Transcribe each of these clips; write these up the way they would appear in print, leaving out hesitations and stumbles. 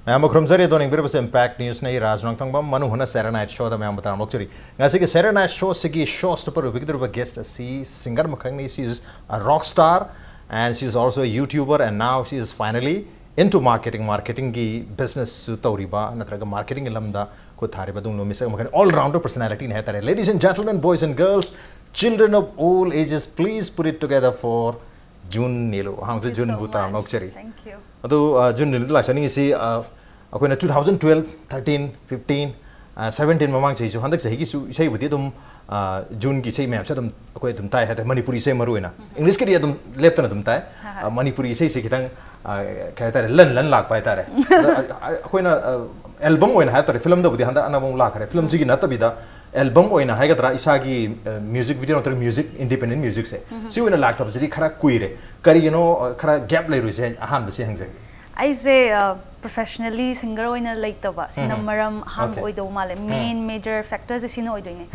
Ma'am खुमजरी दोनों बिर बस इम्पैक्ट न्यूज़ ने राजनांग तंग बम मनु होना सेरा नाइट शो दा मैम बताम लोकचरी गासी के सेरा नाइट शो से की शो स्टपर बिगदर ब गेस्ट सी सिंगर मखंगनी she is a rock star and she is also a YouTuber and now she is finally into marketing की business तौरीबा नत्रगा marketing लम्दा को थारे बदुंग लो मिसे मखन all rounder personality ने है तारे ladies and gentlemen boys and girls children of all ages please put it together for June Nilu हाँ तो June बुता लोकचरी Thank you. तो June Nilu तो लाशनी इसी अकोई ना 2012, 13, 15, 17 ममांग चाहिए हंदक चाहिए कि सही बुद्धि तुम जून की सही में हमसे तुम अकोई तुम ताय है तो मणिपुरी से मरुए ना इंग्लिश के लिए तुम लेफ्ट ना तुम ताय मणिपुरी से कितंग कहता है लन लाग पाए तारे अकोई ना एल्बम होना है तारे फिल्म तो बुद्धि हंदा अनाबों लाग करे फिल्म जी ना तभी दा एल्बम होना है कतरा इसा की म्यूजिक वीडियो नतर म्यूजिक इंडिपेंडेंट म्यूजिक से सी होना लाग तब से खरा कुइरे करी खरा गैप ले रुई से हान बसे हंग जगी ऐसे professionally singer ओइना लेतबा सिना मरम हाम ओइदो माले main major factors सिना ओइदोइने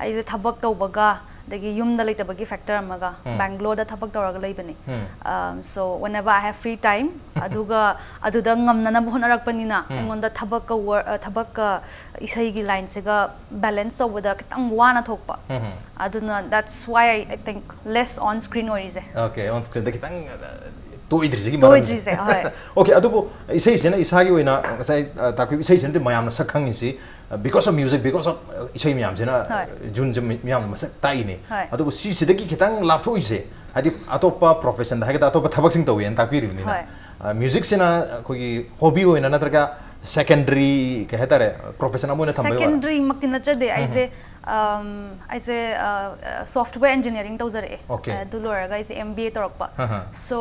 ऐसे थबक तौबगा दगी युमदा लेतबगी factor अमगा Bangalore दा थबक तौरगा लेबनी so whenever I have free time अदुदा ngamna na होनरकपनिना एंगोंदा थबक इसैगी लाइन सेगा balance तौबदा खतंग वाना थोकपा अदुना that's why I think less on screen ओइजे okay on screen दा खतंग तो इधर की ओके अदुबो इसे इसे ना इसागी होइना साइ ताकि इसे इसे ते मयाम सखंग इसे because of music because of इसे मयाम जेना जुन जे मयाम मसक ताई ने अदुबो सी सिदगी खितंग लाफो इसे हादि अतोपा प्रोफेशन दा अतोपा थबक सिंग तोयन ताकि रिनि ना म्यूजिक सेना कोई हॉबी होइना नत्रगा सेकेंडरी कहता रे प्रोफेशन अमोने थंबे सेकेंडरी मक्ति नचदे ऐसे सॉफ्टवेयर इंजीनियरिंग तौजरे दुलोरगा ऐसे MBA तोरकपा so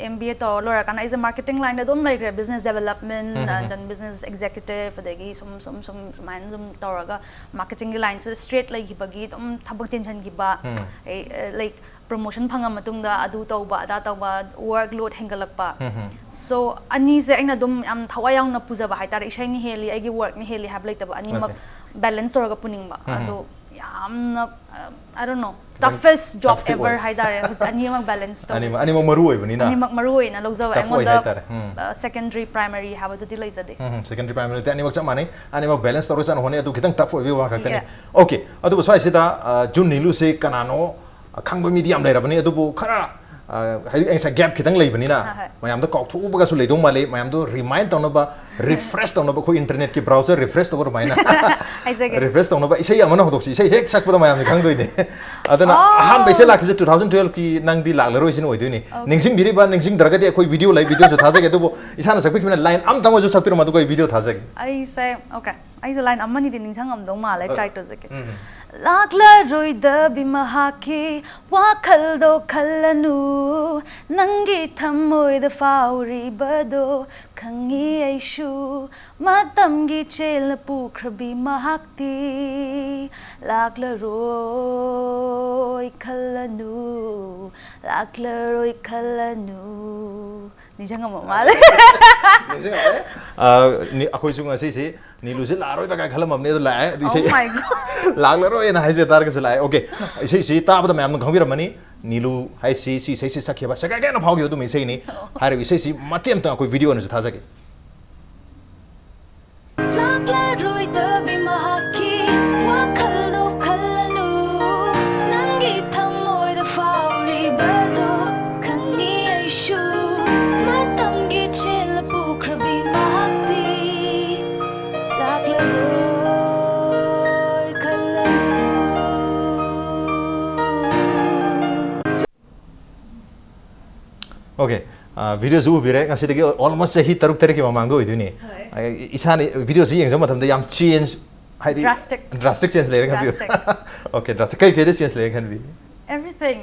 MBA तोरलोरकाना ऐसे मार्केटिंग लाइन दम like business development and then business executive अदगी सम माइन दम तोरगा मार्केटिंग लाइन से स्ट्रेट लाइकिबगी दम थबक टेंशन गिबा like promotion phanga matungda adu tauba da tauba workload hengalakpa so ani se aina dum am thawayang na puja ba haitare isai ni heli agi work ni heli have like taba ani mak balance orga puningba ado yamna I don't know toughest job ever haitare is ani mak balance to ani mak maru hoibani na ani mak maru hoina logjaw angoda secondary primary have to delay jade secondary primary te ani mak chamane ani mak balance to san hone adu khitang tough hoibi wa khaktani okay adu swai sida jun nilu se kanano खांब medium लेरबनी अदुबो खरा ऐसा gap खितंग लेबनी ना मयाम the Kock थुबगा सु लेदो माले मयाम दो remind तौनबा refresh तौनबा खो internet की browser refresh तौर माइना रिफ्रेश तौनबा इसे अमन होदोक्सी इसे हेक सकपदा मयाम खांगदोइने अदना अहान बैसे लाखिजे 2012 की नंगदी लागलरो इसिन ओइदोइने निंगसिंग बिरिबा निंगसिंग दरगदे अखोय वीडियो लाइ वीडियो जो थाजगे अदुबो इसाना सकपिक मिना लाइन अम तंगो जो सकपिरो मदुगो वीडियो थाजगे ऐसे ओके ऐसे लाइन अमनी दि निंगसंग अमदो माले ट्राई तो जके लाखला रोइदा बिमहाकी वाखलदो खल्लनु नंगी थमोइद फाउरिबदो खंगी ऐशु मतमगी चेल पुख्रबी महक्ति लाखला रोइ खल्लनु लाखला रोइ खल्लनु निजंग माले अखोय सुंग असे से नीलू से लारोय तका खलम हमने तो लाए दिसे लागलरो एना हाइसे तार के लाए ओके इसे सी ताबदा मैम खंगिर मनी नीलू हाइ सी सखिबा सका के न फाउगियो तुम इसे नि हारे इसे सी मतेम त कोई वीडियो न था सके लागलरोय द बिमहाकी वाखलो खलनु नंगी थमोय द फाउरी बदो खंगी ऐशु मतमगी चेल पुख्रबी महक्ति ओके वीडियो जो बिरे ngasi almost chahi taruk tere ki mamang do iduni isani video ji yeng jam yam change haidi drastic change le kan bi okay drastic kai kede change le kan bi everything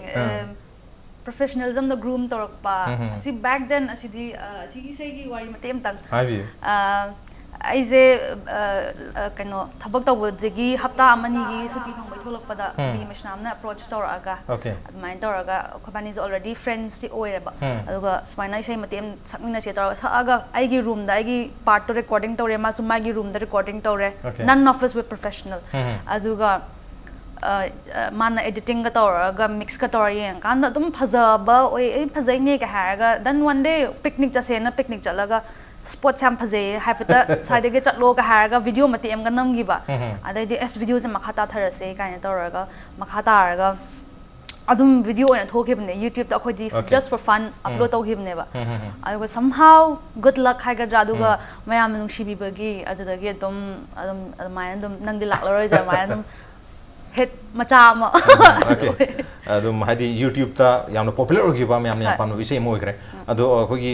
professionalism the groom torokpa asi back then asi di asi sei gi wari matem tang ai ऐसे कनो थबक तौबदगी हप्ता अमनी की सुटी फंगबै थोलकपदा बी मशनामना अप्रोच तौरगा अदमाइन तौरगा खबानी इज ऑलरेडी फ्रेंड्स ती ओइरबा अदुगा स्माइना इसे मतेम सकमिना से तौरगा सागा आइगी रूम दा आइगी पार्ट तो रिकॉर्डिंग तौरे मा सुमागी रूम दा रिकॉर्डिंग तौरे none of us we professional अदुगा माना एडिटिंग का तौरगा मिक्स का तौर यें कांदा तुम फजाबा ओइ फजाइने का हारगा देन वन डे पिकनिक जसेना पिकनिक चलगा स्पॉट सैम फजे हाइपता साइड के चलो का हारगा वीडियो मते एम गनम गिबा अदे एस वीडियो से मखा ताथरसे काइन तौरगा मखा तारगा अदुम वीडियो ओना थोखिबने यूट्यूब ता खोदी जस्ट फॉर फन अपलोड तौखिबनेबा अदुगा समहाउ गुड लक हाइगा जादुगा मयाम नुंगसिबिबगी अदुदगी अदुम मायन अदुम नंगदि लाक्लरोय जा मायन अदुम हेड मचा म ओके अदुम हाइदि यूट्यूब ता यामना पॉपुलर होगिबा मयाम याम पानो विषय मोइग्रे अदो खोगी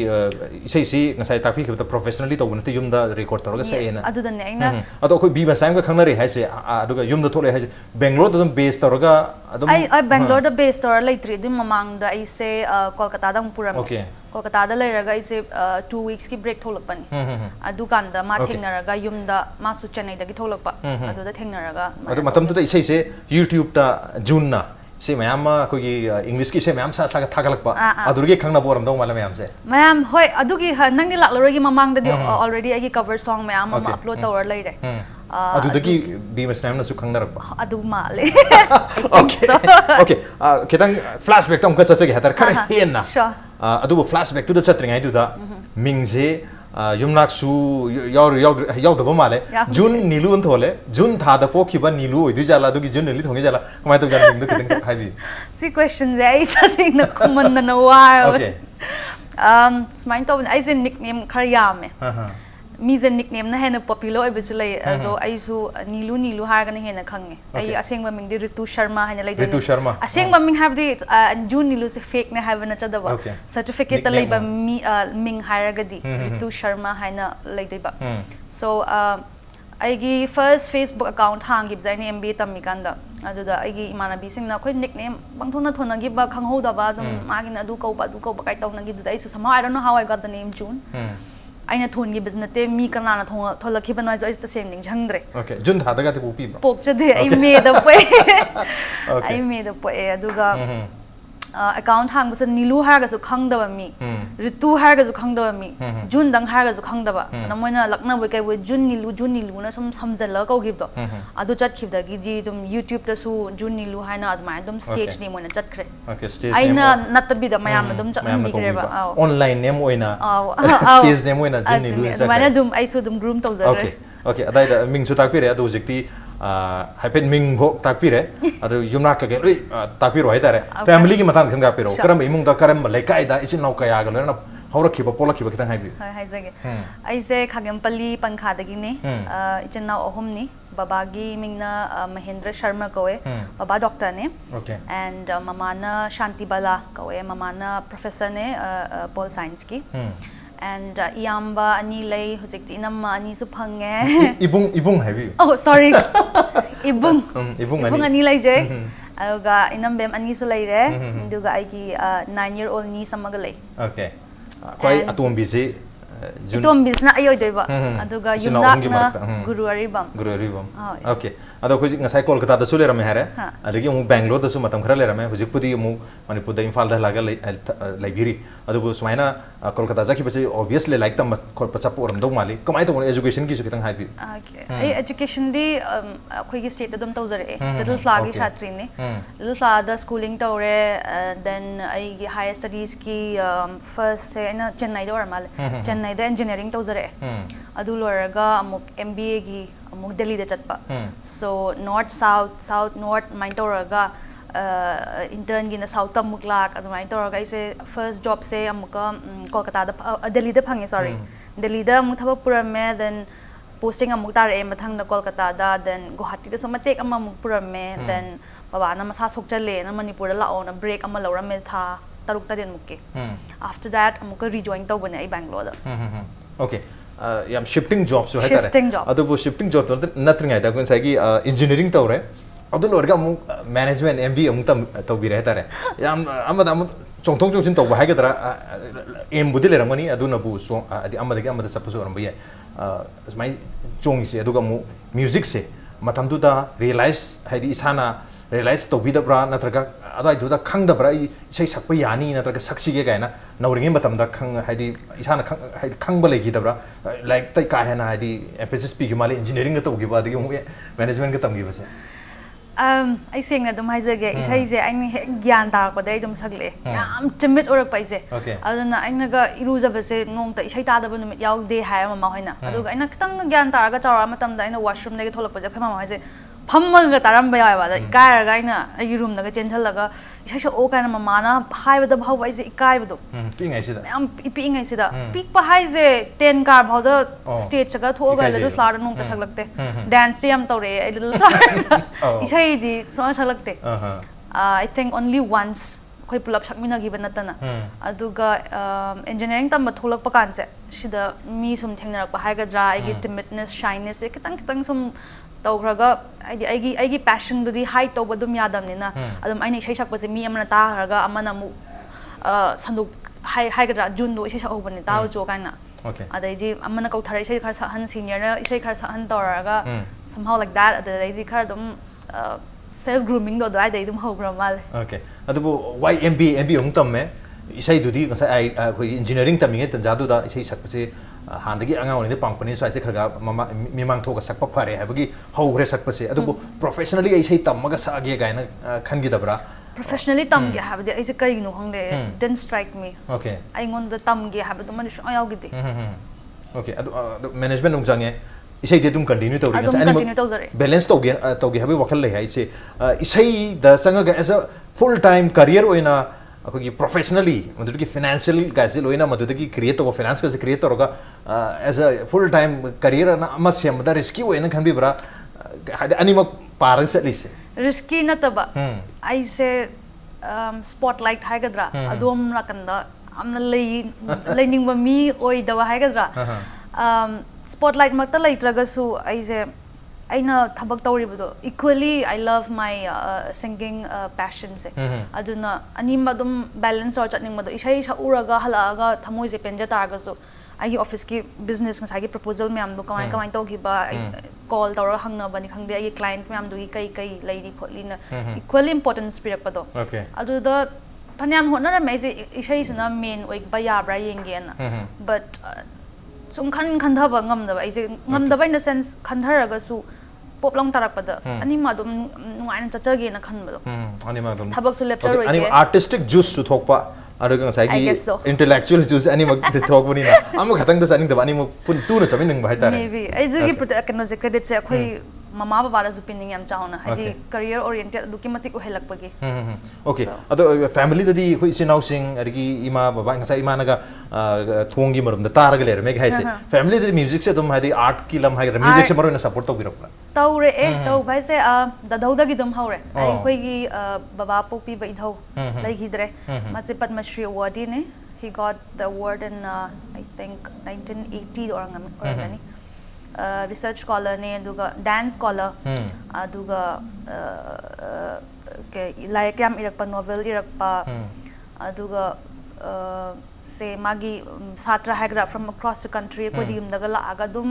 इसे सी ngasai takpi khibta professionally tawbun te yumda record tawga sa ena adudane aina ado khoi bi basang ga khangnari haise aduga yumda thole haise Bangalore dum base tawga adum I Bangalore da base tawra laitri dum mamang da I se Kolkata da puram okay Kolkata da lairaga I se 2 weeks ki break tholakpani adu kanda ma thengnaraga yumda ma su Chennai da ki tholakpa adu da thengnaraga adu matam tu da ise se YouTube ta June na से ma'am कोई English की से ma'am सा सा थागलक पा अदुरगे खंगना Boram दो माला ma'am से ma'am होय अदुगी नंगी लाक्लरोगी ममांग दि ऑलरेडी आगी कवर सॉन्ग मैम अपलोड तवर लैरे अदुदगी बीमस नाम न सु खंगना रब अदु माले ओके ओके केतंग फ्लैशबैक तम का चसे के हतर खरे हेन ना अदु फ्लैशबैक टू द चत्रिंग आई दुदा मिंगजे युमनाक्सु याव माले जून नीलू थोले जून था द पोखिबा नीलू ओइदु जाला दुगी जून नीली थोंगे जाला कमाय तो जान मिंग किदन हाइबी सी क्वेश्चन जे आई तसिंग न कमन न वार ओके स्माइन तो आई जे निकनेम खर यामे मीजे निकनेम ना हेन पॉपुलर ओइबसु लay अदो आइसु नीलू नीलू हारगन हेन खंगे आई असेंग मिंग दि ऋतु शर्मा हेन लay ऋतु शर्मा असेंग मिंग हैव दि जून नीलू से फेक ने हैव न चदबा सर्टिफिकेट लay बा मिंग हारगदि ऋतु शर्मा हेन लay दिबा सो आईगी फर्स्ट फेसबुक अकाउंट हांगिब जाइने एमबीए तमिकांदा अदुदा आईगी इमानबी सिंगना खोय निकनेम बंगथोना थोनागिबा खंगहोदबा दम मागिन अदु कौबा काय तौनागिबदा आइसु somehow I don't know how I got the name June आइना थोनगी बिजनेस ते मी कनाना थोलखि बनवाइज आइस तसेम निंग झंगद्रे ओके जुन थादगा ते पोपी पोकचदे आई मेद पे आई मेद पे अदुगा अकाउंट हांगबस नीलू हारगसु खंगदबा मी ऋतु हारगसु खंगदबा मी जून दंग हारगसु खंगदबा नमोना लक्ना बय काय जून नीलू ना सम समजल कौगिबदो अदु चटखिबदगी जी दुम यूट्यूब तसु जून नीलू हाइना अदमाय दुम स्टेज नेम ओना चटखरे ओके स्टेज नेम आइना नतबिदा मयाम दुम चटनिग्रेबा ऑनलाइन नेम ओइना स्टेज नेम ओइना जून नीलू माने दुम आइसु दुम ग्रूम तौजरे ओके ओके अदाइदा मिंगसु ताकपिरे अदु जिक्ति हाइपेन मिंग भो ताकपिरे अदु युमना का गेलोय ताकपिरो हाइदारे फैमिली की मतान खंगा पिरो करम इमुंग दा करम लेकाइदा इचिन नाउ कया गलोना हौरखिबा पोलखिबा कितन हाइबि हाइजगे आइसे खागेमपल्ली पंखादगिने इचिन नाउ अहुमनी बाबागी मिंगना महेंद्र शर्मा कोए बाबा डॉक्टर ने एंड ममाना शांति बाला कोए ममाना प्रोफेसर ने पॉल साइंस की and iyamba ani lay hojikti inamma ani su phange ibung habi oh sorry ibung ani lay je aduga inambem ani su lay re aduga aigi 9-year old ni samaga lay okay koi atom bisi atom bisna ayoy deba aduga yumna guru aribam okay ado khoji ngasai kolkata da sule rame hare adigi mu bangalore da su matam khara le rame hojik pudi mu manipur da imphal da laga library adugo sumaina kolkata jaki basi obviously like tam pacha poram do mali kamai to education ki su kitang haibi okay education di khoi gi state dum tawjare little flag gi chatri ne little flag da schooling tawre then ai gi higher studies ki first se na chennai da mal chennai da engineering tawjare adu loraga amuk MBA gi amuk Delhi da chatpa so north south north main tawraga intern gi na south amuk lak adu main tawraga ise first job se amuka Kolkata da Delhi da phange sorry Delhi da amuk thaba purame then posting amuk tar e mathang da Kolkata da then Guwahati da somatek amuk purame then baba na masa sok chale na Manipur da lao na break amma lawrame tha taruk taren mukke after that amuka rejoin tawbane ai Bangalore da okay yam shifting jobs hai tare adu bo shifting job to nothing aida kun sai gi engineering tawre adu lorga mu management MBA mu tam tawbi re tare yam amada am chongthong chongsin tawba hai gadra em budi le ramani adu na bu so adi amada sapasu ram biya mai chong se adu ga mu music se matam du da realize hai di isana realize tawbi da bra natraga adai du da khang da bra sei sakpa yani natraga saksi ge gaina nauringe matam da khang hai di isana khang ba legi da bra like tai ka hai na hai di emphasis pi gi mali engineering ga tawgi ba di mu management ga tam gi ba se I sing na dum haizage isai je ain gyan tar pa dai dum sagle yam timid orak pa ise aduna aina ga iruja base nong ta isai ta da numit yaw de hai mama hoina aduga aina kitang gyan tar ga chawra matam da aina washroom da tholak pa je mama haise phammal ga taram ba ya ba da ikar ga aina ai room da ga chenchal laga isai sha o kana mama na hai ba da bhaw ba ise ikai ba do pi ngai sida am pi ngai sida pik pa haise 10 car bhaw da stage ga tho ga little flower nong ta saglakte dance yam tawre ai little flower isai di so saglakte I think only once koi pulap sakmina gi banatana aduga engineering tam tholak pa kan se sida mi sum thengnarak pa hai ga dra ai gi timidness shyness kitang kitang sum tawraga ai gi passion dudi high to badum yadam ni na adum ai nei sai sak pa se mi amana ta raga amana mu sanduk hai ga dra jun do sai sak obani ta jo kana adai ji amana kau thare sai khar sa han senior na sai khar sa han tawraga somehow like that adai ji khar dum self grooming do dai dai dum hogra mal okay adubu why MBA ong tam me isai dudi ngasai ai khoi engineering taminge tanja du da isai sak pase handagi anga oni de pangpani so ai khaga mama mimang thoga sakpa phare habagi hogre sak pase adubu professionally isai tamaga sa age gaina khangi dabra professionally tam ge habde ai se kai no hangde didn't strike me okay ai ngon da tam ge habde man so ayaw gide okay adu management ong jange isai de dum continue to ri sa balance to ge habi wakal lai hai se isai da sanga ga as a full time career oina akogi professionally madugi financial ga se loina madugi create to finance ga se create to ga as a full time career na amasya mada risky oina khan bi bra anima parang set lise risky na taba ai se spotlight hai gadra adom rakanda amna learning ba mi oi da hai gadra spotlight makta laitraga su ai se aina thabak tawribado equally I love my singing passion se aduna anima dum balance or chatning mado isai sa uraga halaga thamoi je penja targa so ai office ki business ngai gi proposal myam do kamai to gi ba call tawra hangna bani khangde ai client myam do gi kai lairi khotli na equally importance pirak pado adu da phanyam honara mai je isai sina main oik ba ya bra yenge na but sum khan thaba ngamda ba ai je ngamda ba in the sense khan tharaga su pop long tarak pada anima dum nuain chachage na khan bado anima dum thabak su lecture roi anima artistic juice su thokpa aruga sai gi intellectual juice anima thokbani na amu khatang da saning da anima pun tu na chamin ning ba haitare maybe ai jogi kano je credit se khoi mama baba ra ju pinning yam chauna hadi career oriented duki matik ohelak pagi okay ado family da di khoi sinau sing arigi ima baba ngasai ima naga thongi marum da taraga ler me haise family da music se dum hadi art ki lam haira music se marona support to girakla tawre taw bai se da dauda gi dum haure ai khoi gi baba popi bai thau lai hidre ma se Padma Shri award ne he got the award in I think 1980 or ngani research scholar ne aduga dance scholar aduga ke like yam irakpa novel irakpa aduga se magi satra hagra from across the country ko dim daga la aga dum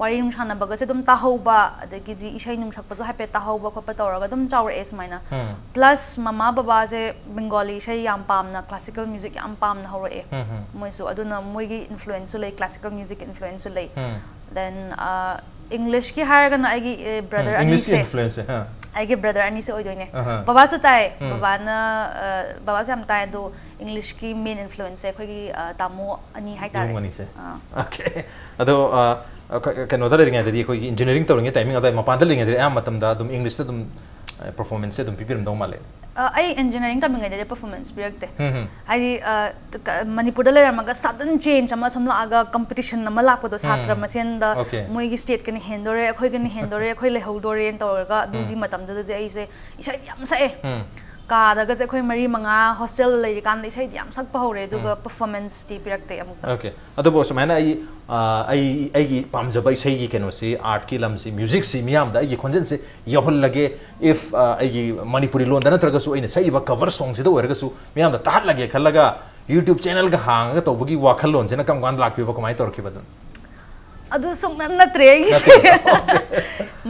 wari nung chana baga se dum tahoba adagi ji isai nung sakpa so hape tahoba khopa tawraga dum chawra es maina plus mama baba se Bengali isai yam pamna classical music yam pamna hore moi so aduna moi gi influence lay classical music influence lay then English ki haraga na agi brother ani se influence agi brother ani se oidoine baba su tai baba se am tai do English ki main influence khoi gi tamo ani hai tar okay ado kano da ringa da khoi engineering to ringa timing ada mapan da ringa da am matam da dum English da dum performance se dum pipirum dong male ai engineering ta mingai de performance birakte ai Manipur da leramaga sudden change ama samla aga competition nama lakpado satra masen da moi gi state kani hendore khoi kani hendore khoi le hodore en tawraga dugi matam da ai se isai yam sa ka daga se khoi mari manga hostel le kan isai yam sak pa hore duga performance ti birakte amuk okay ado bo samana ai gi pamjaba isai gi keno se art ki lam se music se miam da ai gi khonjen se yahol lage if ai gi Manipuri lon da na traga su aina sai ba cover song se da werga su miam da tat lage khallaga YouTube channel ga hang ga to bugi wakhal lon se na kam gan lakpi ba kamai tor ki badun adu song nan na tre gi se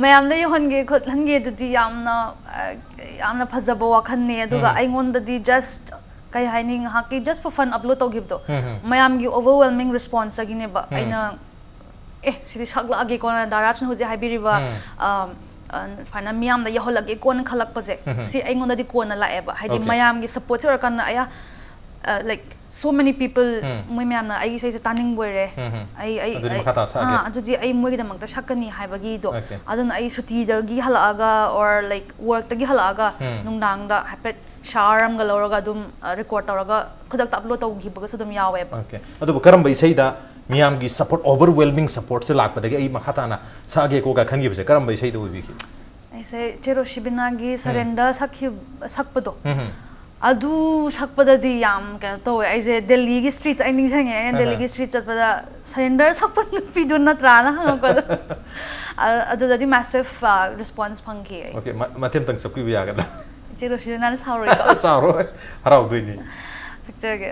mayam da yonge khot hange du di yamna phajaba wakhan ne aduga ai ngon da di just kai haining haki just for fun upload to give do mayam gi overwhelming response agine ba aina sidi shagla age kona darachn hoje haibiri ba फाइना मियाम दा यहोलगे कोन खलक पजे सी एंगोंदा दि कोन लाए बा हाइदि मयाम गी support raw kan aya like so many people moi myam na ai sai taning boire ai adu ai moi gi da mak da shakani haibagi do adun ai shuti da gi halaga or like work da gi halaga nungdang da hapet sharam ga loraga dum record tawraga khudak ta upload taw gi baga sudum yawe ba okay adu karam bai sai da miyam gi support overwhelming support se lak padagi ai makhata na sa ge ko ga khan gi bse karam bai sai do bi ki ai se chero shibina gi surrender sakpado adu sakpada di yam ka to ai je delhi gi street ai ning sange delhi gi street chatpada surrender sakpad pi do na tra na hang ko adu da di massive response phangi okay mathem tang sakpi ya ga da chero shibina na sorry ko sorry harau dui ni picture ge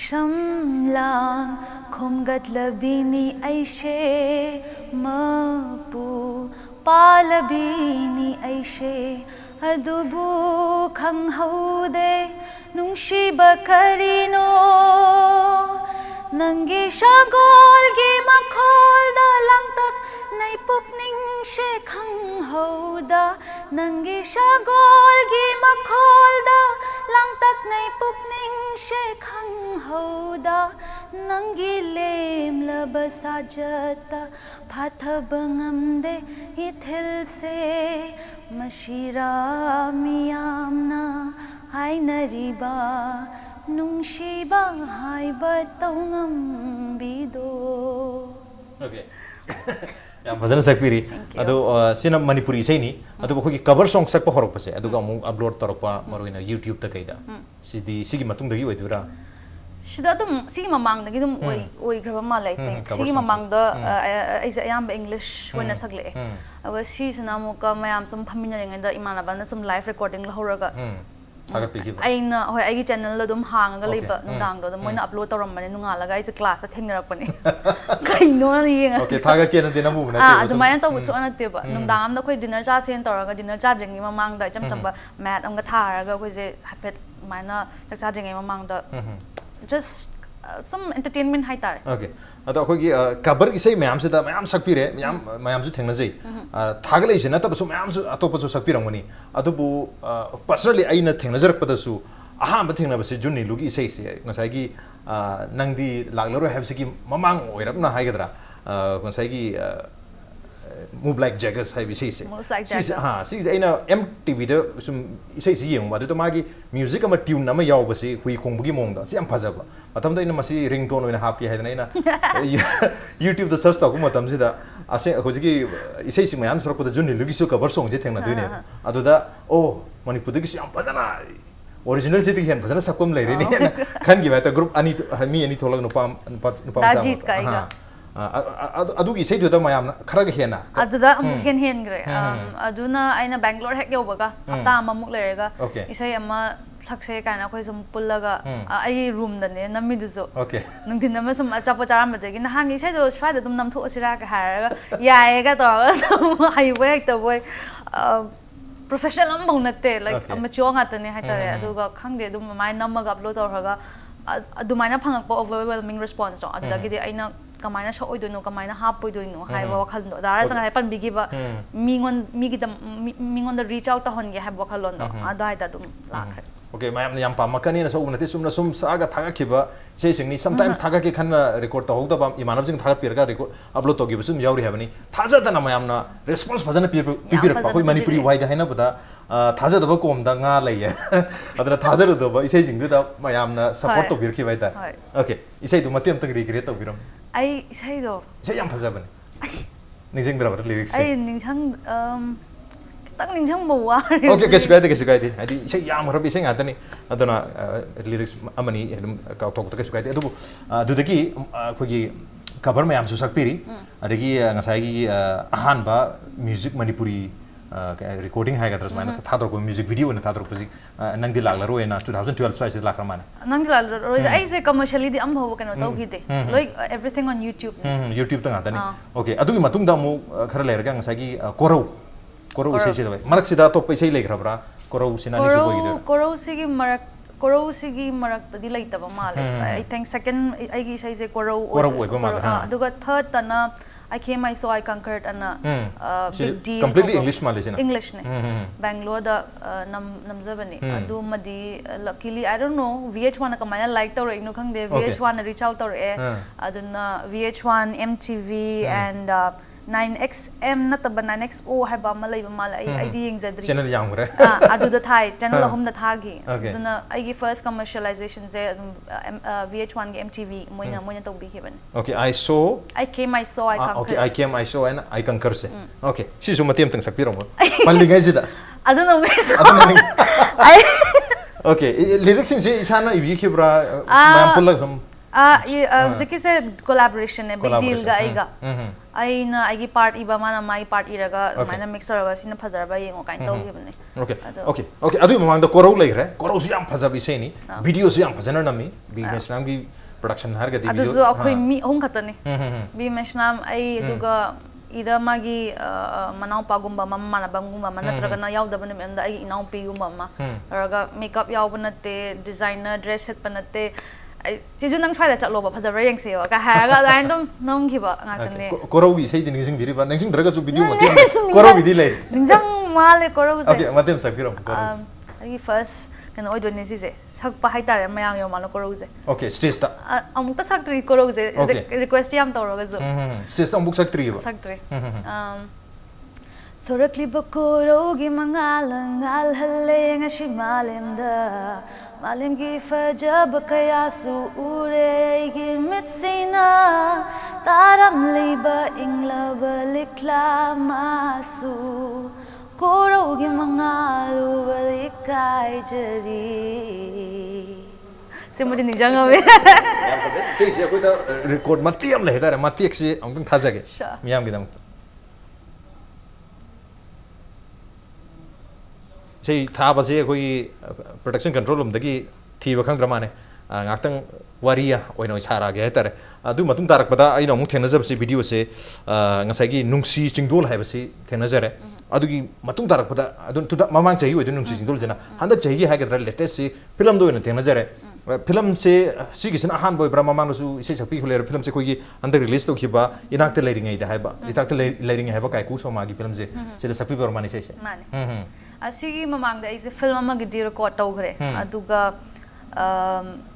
Shamla khomgat labini aishe mapu palabini aishe adubu khang haude nungshi bakarino nangi shagol gi makhol da lang tak nai pukning she khang hauda nangi shagol gi makhol da lang tak nai pukning she khang hauda nangi lem labasajata phatha bangam de ithil se mashira miyamna hainariba nungshiba haiba taungam bido okay yam bhajan sakpiri adu sina manipuri sei ni adu ko ki cover song sak pa horok pase adu ga mu upload torpa maroina youtube ta kaida sidi sigi matung dagi oidura shida dum sigi mamang dagi dum oi graba ma lai think sigi mamang da is ayam english wena sagle aga si sana mu ka mayam sum phamina renga da imana ban sum live recording la horaga thagat pigi aina hoi agi channel la dum hang ga leiba nungdang do moina upload toram mane nunga laga is class a thengrak pani kai no ni nga okay thaga ke na dina mu na adu mayan to so na te ba nungdang am da khoi dinner cha sen toraga dinner cha jeng ni mamang da cham cham ba mat am ga tharaga khoi je hapet maina chak cha jeng ni mamang da just some entertainment hai tar okay ado khoi gi cover gi sei mayam se da mayam sakpi re mayam ju thengna jai thaga lei se na tab su mayam su atop su sakpi rangoni adu bu personally aina thengna jarak pada su aha ba thengna ba se junni lugi sei se ngasai gi nangdi laglaro have se gi mamang oirap na hai gadra ngasai gi move like jaggers hai bi sei se ha si aina mtv da sum sei si yeng ba de magi music ama tune ama yaw ba se hui khong bugi mong da si am phaja ba matam da ina masi ringtone oina hap ki hai da ina youtube da search ta ko matam si da ase hoji gi isei si mayam sorok da junni lugi su cover song je thengna duine adu da oh manipur da gi si am pajana original je ti hen pajana sakom lai re ni khan gi ba ta group ani mi ani tholag no pam Dajit ka iga adu gi sei da mayam khara ga hena adu da hen gre aduna aina bangalore hek yobaga hapta amamuk lerega isai ama sakse kana khoi sum pullaga ai room da ne nammi du so okay nungtin nama sum achapo charam da gi na hang isai do shwa da dum nam thu asira ka haraga yae ga to ga ai boy hek to boy professional am bong natte like amateur ngata ne haitare adu ga khangde dum mai namaga upload torhaga adu maina phangak po overwhelming response to adu da gi de aina kamaina sho oidoino kamaina hap oidoino hai wa khal do dara sanga hai pan bigi ba mingon da reach out ta hon ge ha ba khalon do adai da dum lakhre okay mayam yam pa makani na so unati sumna sum saga thaga khiba sei singni sometimes thaga ke khan record ta hogda ba imanab jing thaga pirga record upload to gi sum yauri habani thaja da na mayam na response bhajana pipir pa koi manipuri wai da haina bada thaja da ba kom da nga lai ya adra thaja ru do ba isei jing da mayam na support to bir ki wai da okay isei du matem tang regret to biram ai isei do isei yam phaja bani ningjing dra ba lyrics ai ningjang tak ningjang bawa okay kesu kai de adi isei yam harabi isei ngata ni adana lyrics amani edum ka tok to kesu kai de adu adu dagi khogi cover mayam su sakpiri adagi ngasai gi ahan ba music manipuri recording hai gadras mana thadro ko music video na thadro pusi nangdi lagla ro na 2012 sai lakra mana nangdi lagla ro ai se commercially di am bhaw kano to gi de like everything on youtube youtube ta ngata ni okay adu gi matung da mu khara ler ga ngasai gi korau se se dai marak sida to paisai legra bra korau sina ni su go gi korau sigi marak ta di laita ba male I think second ai gi sai se korau oi ba male aduga third ta na I came, I saw, I conquered, and big deal. Completely English Malaysian. English ne. Bangalore da namjabani. Adu madi luckily I don't know VH1 na kamaya like tawre ino khang de VH1 na reach out tawre aduna VH1 MTV and 9XM nataba 9XO haiba ma leiba mala ai di yengzadri channel yang re adu da thai channel hom da thagi aduna ai gi first commercialization ze VH1 ge MTV moina tawbi khibani. Okay, I saw, I came, I saw, I conquered. Okay, I came, I saw, and I conquer se. Okay, si suma tiem teng sakpiro mo. Palingai sida. Aduna me. Okay, lyrics in si sana ibi kibra mayam pulag ham. Zeki se collaboration hai, big deal ga aiga. I na aigi part iba mana my part iraga mana mixer ga sina phazarba yengo kain taw gibne. Okay, okay, okay. Adu mamang da korau lai re. Korau si yang phazabi se ni. Video si yang phazana nami. Bi mesnam gi production har ga di video. Adu so akoi mi hong khatani. Bi mesnam ai duga ida magi manau pagumba mamma na bangumba manatraga na yaw dabane memda ai inau pigumba ma. Raga makeup yaw banate, designer dress set banate. Jeju nang swai da chatlo ba phazar yang se ka haraga dain dum nong khiba ngatane korau gi sei din sing biri ba nang sing draga su video mati korau gi dilai ningjang male korau se okay matem sa firam korau ai first kan oi doni si se sak pa hai tare mayang yo malo korau se okay stage ta amuk ta sak tri korau se request yam tawro ga zo stage ta amuk sak tri ba sak tri thorakli ba korau gi mangalangal hale ngashi malemda Malim gi fajab kaya suure gi mitsina taram liba ingla balikla masu koro gi mangalu balikai jari semua ni jangan be sei aku dah record mati am leh dah mati eksi angkung thaja ke miam gidam sei tha ba se koi production control room dagi thiba khang dramane ngakhtang waria oino chara ge tare adu matung tarak pada aino mu thena jab se video se ngasai gi nungsi chingdol hai ba se thena jare adu gi matung tarak pada adu tu mamang chahi oidu nungsi chingdol jana handa chahi ha ge dra latest se film do ina thena jare film se si gi sana han boy brahma manu su ise chakpi khule film se koi gi under release to khiba inakte leiring ai da hai ba itakte leiring hai ba kai ku so ma gi film se se sakpi bor mani se mane asigi mamang da ise film ma gi record tawgre aduga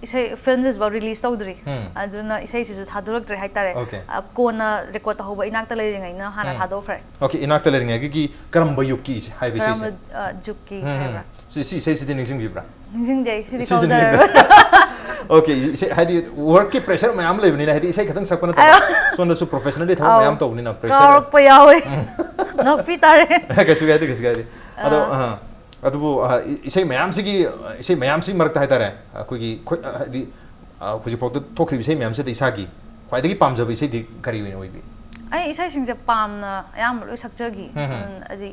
isai films is about release tawdri aduna isai sisu thadurak tre haitare kona record tahoba inakta leiringai na hana thadokre okay inakta leiringai gi karamba yuki hai bi se juki si sei si din jing vibra jing jai si dikawdar okay hadi work ki pressure mayam lebni na hadi isai khatang sakpana ta so na su professionally thau mayam tawni na pressure karok pa yawe nok pitare kasu gadi ado adubu isai mayam si marakta haitare koigi hadi huji pokto thokri isai mayam se de isagi khwai dagi pamjaba isai di kari win oibi ai isai singja pamna ayam loi sakjagi adi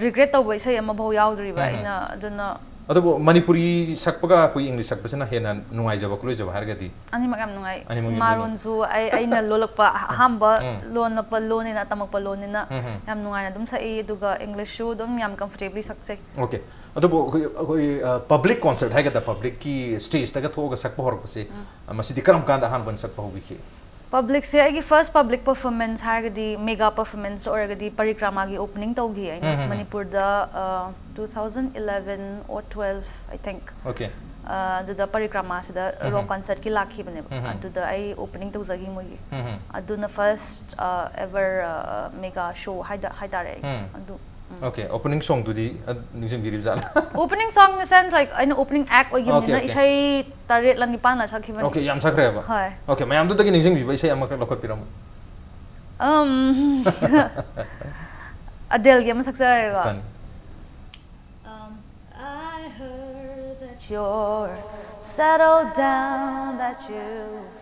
regret tawba isai ama bhau yaudri ba ina aduna adubu manipuri sakpaga koi english sakpasana hena nungai jaba kuloi jaba hargadi ani magam nungai marun su ai na lolakpa hamba lon pa lon ina tamak pa lon ina yam nungai na dum sa e duga english su dum yam comfortably saksai okay adubu koi public concert haga da public ki stage taga thoga sakpa horpase masidi karam kanda han ban sakpa hobi ki public se agi first public performance hargadi mega performance or agadi parikrama gi opening tawgi ai manipur da 2011 or 12 I think okay the parikrama se da rock concert ki lakhi bane adu da ai opening tawzagi mogi adu na first ever mega show haidare adu okay opening song to the ningsim girib jala opening song in the sense like an opening act ogi mina isai taret lan nipan la sakhi bane okay yam sakre ba hai okay mayam to tagi ningsim bi isai am ka lokot piram Adele gi am saksare ga I heard that you're settled down, that you've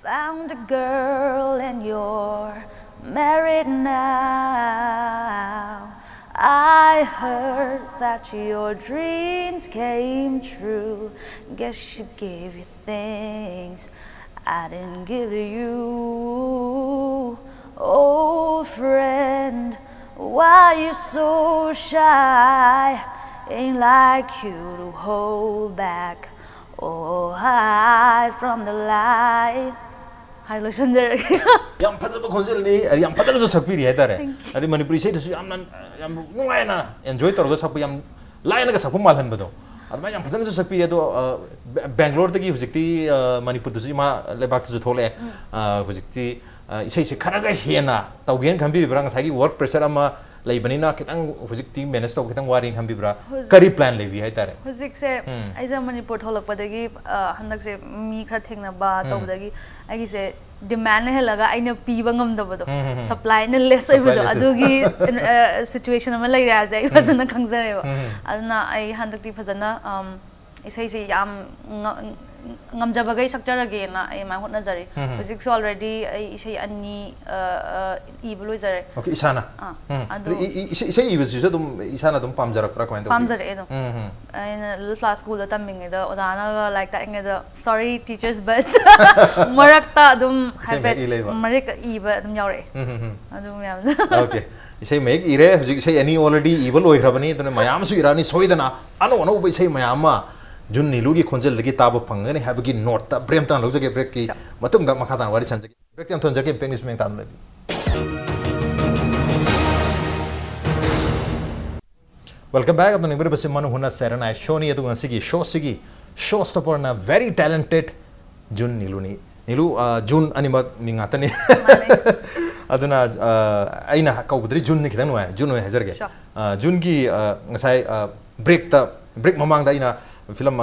found a girl and you're married now. I heard that your dreams came true. Guess she gave you things I didn't give you. Old friend, why you so shy? Ain't like you to hold back or hide from the light. हाय लोशनजरगे yam phajaba khonjel ni yam phajana jo sakpiri hai tare ari manipuri sei dasu yam nungai na enjoy torga sapu yam laina ga sapu malhan bado adma yam phajana jo sakpiri do bangalore dagi hujikti manipur dasu ma lebak tu thole hujikti isei se kharaga hena tawgen khambi brang sagi work pressure ama leibanina kitang hujikti manage to kitang waring khambi bra kari plan levi hai tare hujik se aisa manipur tholak padagi handak se mi khar thengna ba tawdagi agi se demand है लगा आइना पीबा ngam supply ने less ओइ बदो अदुगी situation ama lai ra jai फजना खंगजरे अदना आई हंदक्ति फजना इसै से याम ngamjabagai sakjarage na ai ma hotna jari hojik already isai anni iblo jare okay isana adu isai ibis ju dum isana dum pamjarak pra kain pamjare edo in little class school da taming da odana like that inga sorry teachers but marakta dum habit marik iba dum yaure adu myam okay isai meg ire hojik isai ani already iblo oikrabani dun mayam su irani soidana ano ano isai mayama Jun Nilugi Konjel lagi tabu pangane habagi note ta brem tan log jage break ki matung da makhatan wari chan jage break tam thon jage penis meng tan lebi welcome back apna nibir basi manu huna serana shoni adu ngasigi show stopper na very talented Jun Niluni Nilu Jun anima mingatani aduna aina kaudri Jun ni kidan wa Jun wa hajarge Jun gi ngasai break mamang da ina film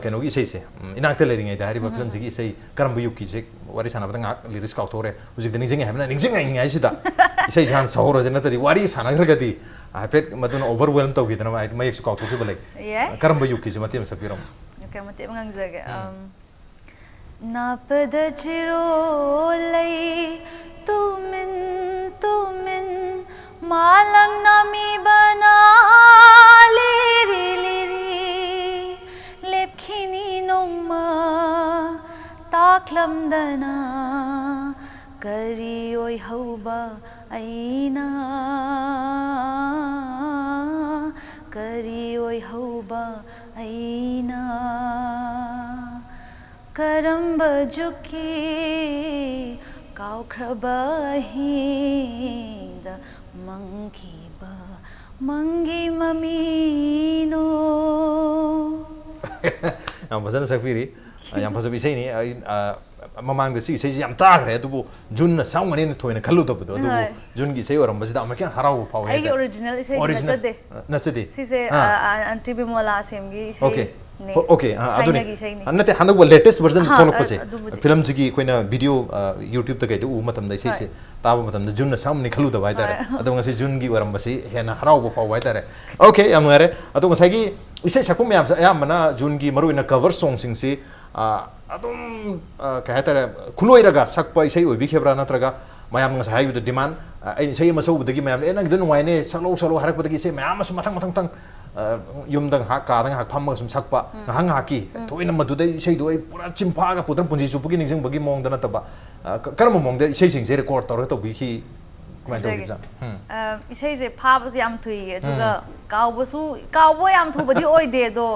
kenogi sei se inakte lering ai dari ba film sigi sei karam yuk ki je wari sana ba ngak lyrics ka tore ujik dening jeng hamna ning jeng ai sida sei jan sahoro jena tadi wari sana gar gadi apet madun overwhelmed to gidna mai mai ek ka to ke bale karam yuk ki je matem sa piram okay matem ngang jage na pada chiro lai tumin malang nami bana taklamdana kari oi hauba aina kari oi hauba aina karamba juki kau kraba hinda mangi ba mangi mamino yang pasal sakfiri yang pasal bisa ini mamang desi saya jam tak re tu bu Jun na sang mani tu ini kalau tu betul tu bu Jun gi saya orang masih tak makin harau pau ai original saya nacede si se anti bimola semgi okay okay adu ni annate handak bu latest version tolok pache film jigi koina video YouTube ta kai tu matam dai sai taba matam da Jun na sang mani kalau da bai tare adu ngasi Jun gi orang masih hena harau pau bai tare okay am ngare adu ngasai gi isai sakum me am mana Jun gi maru ina cover song sing si adum kahatara kuloiraga sakpa isai oibi khebra natraga mayam nga sahay with demand ai isai maso budagi mayam enang dun waine salo harak budagi isai mayam maso matang tang yumdang ha ka dang ha phamma sum sakpa hang ha ki toina madudai isai do ai pura chimpa ga putran punji su bugi ning bagi mong dana taba karma mong de isai sing se record tor to bi ki comment to bisa isai se phab yam thui aduga kawbo yam thubadi oi de do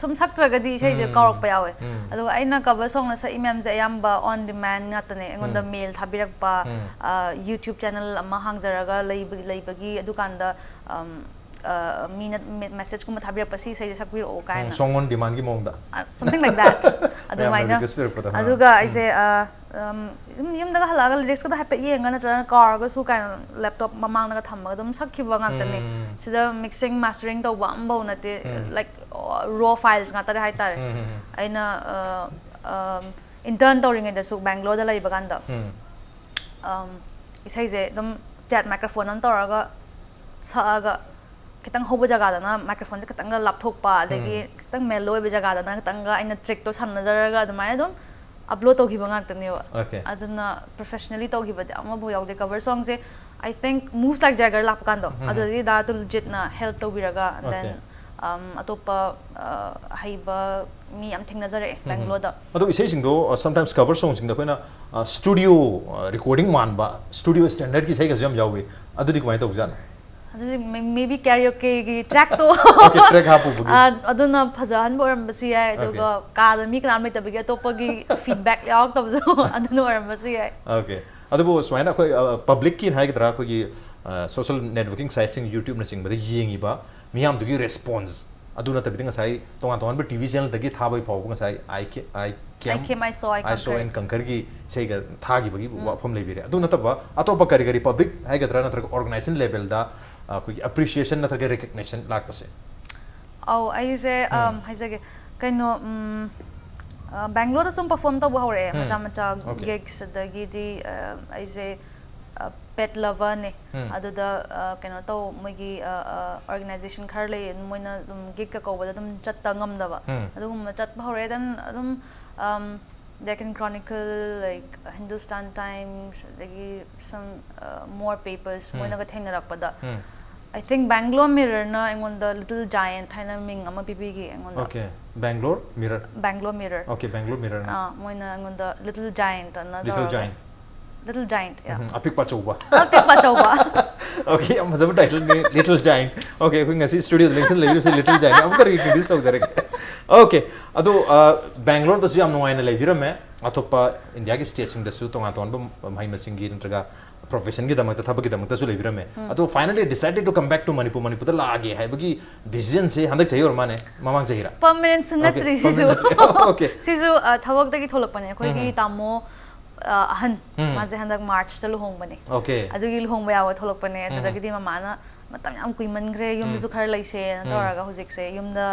sum saktragadi isai je kawrak pa yawe aduga aina cover song na sa imam je yamba on demand ngatane engonda mail thabirak pa YouTube channel ama hangjaraga leibagi adukanda message kuma thabirak pa si sai sakbir o kaina song on demand gi mongda something like that adumaina aduga aise yumdaga halaga lyrics ko da happy yenga na tran car ga su kan laptop mamang na thamma dum sakhiba ngantane sida mixing mastering to wambo na te like raw files ngata hai tare aina intern touring in the su Bangalore da lai baganda isai je dum chat microphone on toraga saga kitang hobo jaga da na microphone je kitang laptop pa adagi kitang melloy be jaga da na kitang ga aina trick to sanna da mai dum upload to giba ngakta okay aduna professionally to giba ama bo yaw de cover song se I think moves like Jagger lap kando adadi da to legit na help to biraga and then atopa haiba mi am thing nazare Bangalore da adu isai sing do sometimes cover song sing da koina studio recording man ba studio standard ki sai ga jam yawe adu di kamai to jan maybe karaoke ki track to okay track hapu bugi aduna phajan boram basi ai aduga ka mi kanam mai tabigi atopagi feedback yaw tabdo aduna boram basi ai okay adubo swaina khoi public ki hai gdra khoi social networking sites sing YouTube na sing bada yengi ba miyam dugi response aduna tabiding sai tongan ba TV channel dagi thabai pau ngai I saw in Conquer gi sei ga thagi bagi wafam lebire aduna taba atopa kari public hai gdra na tra organization level da koi appreciation na tra recognition lak pase oh I say haisage kaino Bangalore da sum perform to hore macha gigs dagi di I say pet lover ne aduda kaino to mogi organization khar le moina gig ka ko da dum chatta ngam da ba adugum chat hore dan adum Deccan Chronicle like Hindustan Times dagi some more papers moina ka thengna rakpada I think Bangalore Mirror na engon the Little Giant haina ming ama pipigi engon okay Bangalore Mirror okay Bangalore Mirror moina engon the Little Giant na Little Giant yeah apik pa chauba okay am hazab title ne Little Giant okay koi ngasi studio de lesson levi se Little Giant am kar introduce tau jare okay ado Bangalore to siam noai na levi rame atopa India ki station da su tonga ton ba mai masingi ntraga profession gi damak thabaki damak ta su levi rame ado finally decided to come back to Manipur da lage hai bagi decision se handak chahi or mane mamang chahi ra permanent sunatri sisu okay sisu thabak da ki tholak pane koi gi tamo ahan maze handak March ta luhong bane okay adugi luhong ba yawa tholak pane adagi di mamana matam yam kui man gre yum su khar laise na toraga hojik se yum da